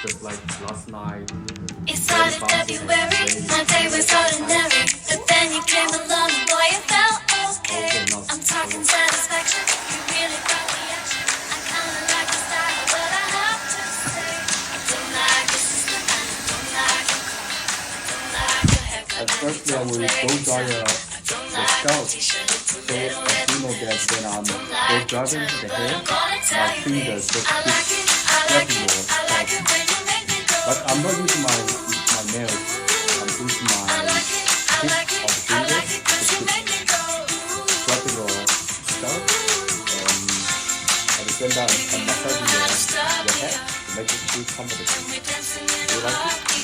just like last night. It started February, my day was ordinary, but then you came along and boy it felt okay. I'm talking satisfaction, you really brought the action. I kinda like your style, but I have to say I don't like your sister and I don't like your car. I don't like your haircut. At first I will go dry the scalp, so I do know that when I'm go driving the hair, my fingers just keep grabbing your scalp. But I'm not using my nails, I'm using my tip of the fingers to keep grabbing your scalp, and at the same time I'm massaging your head to make it feel comfortable. Do you like it?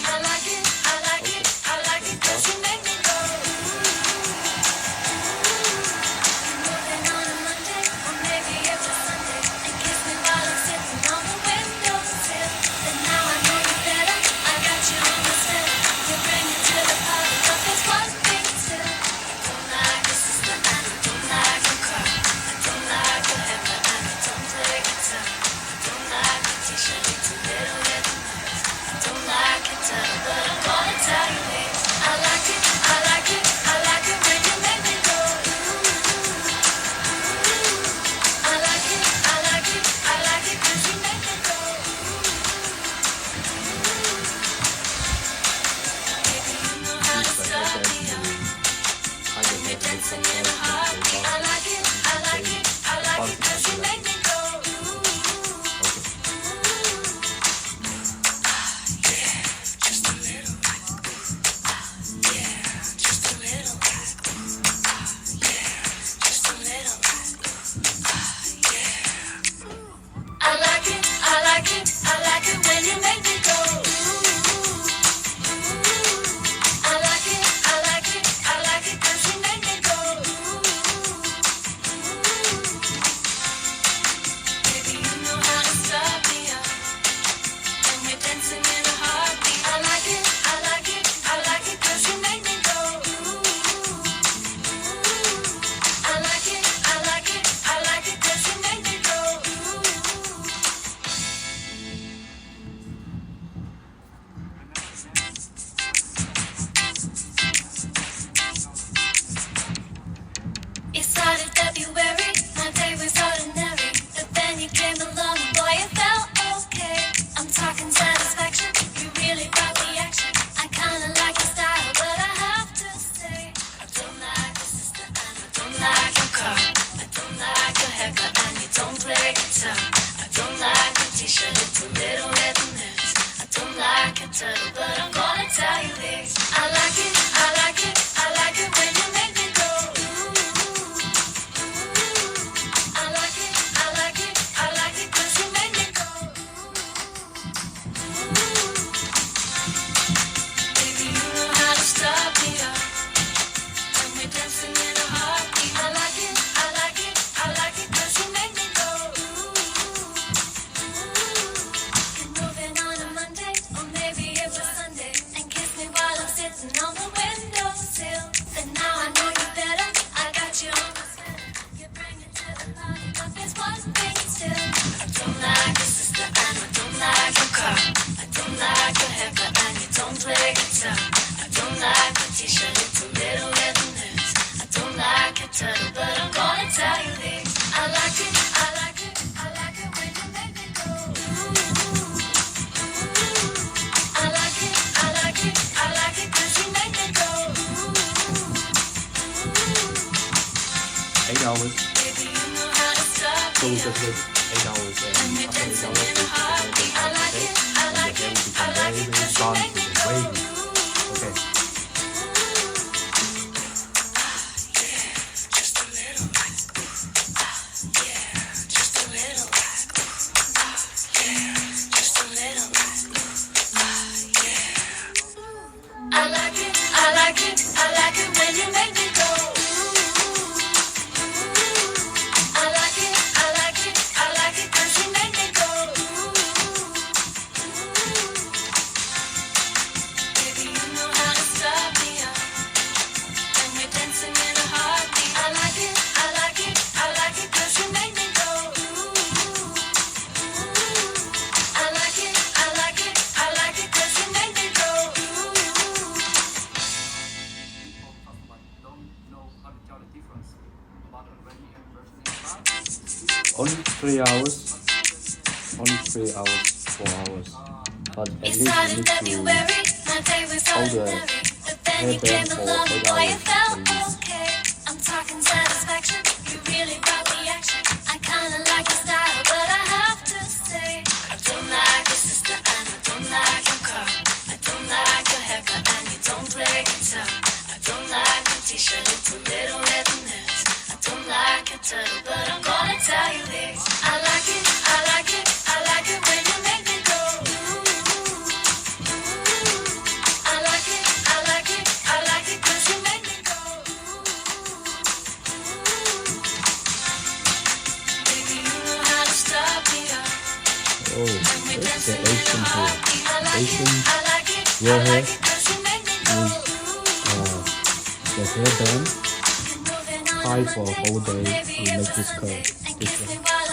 It started February, my day was ordinary, but then you came along and boy it felt okay. I'm talking satisfaction, you really brought the action. I kinda like your style, but I have to say I don't like your sister and I don't like your car. I don't like your haircut and you don't play guitar. I don't like your t-shirt, it's a little red and this. I don't like your turtle, but I'm gonna tell you this. I like it, I like it, I like it when you make me go. Hours. So we just wait 8 hours and after 8 hours we put the hair back on the head and the hair will become very, very bouncy and wavy. Okay. I like it when you make me go. I like it 'cause you make me go. 3 hours, only 3 hours, 4 hours. But at least you need to hold the hairband for 8 hours at least. I'm talking satisfaction. You really brought the action. I kinda like your style, but I have to say I don't like your sister and I don't like your car. I don't like your haircut and you don't play guitar. I don't like your t-shirt, it's a little red in this. I don't like your turtle, but I'm gonna tell you this. I like it, I like it, I like it when you make me go ooh, ooh. I like it, I like it, I like it 'cause you make me go ooh, ooh. Baby, you know how to stop me up. Oh, that's the Asian hair. Asian raw hair with the hairband tied for a whole day to make this curl. This one.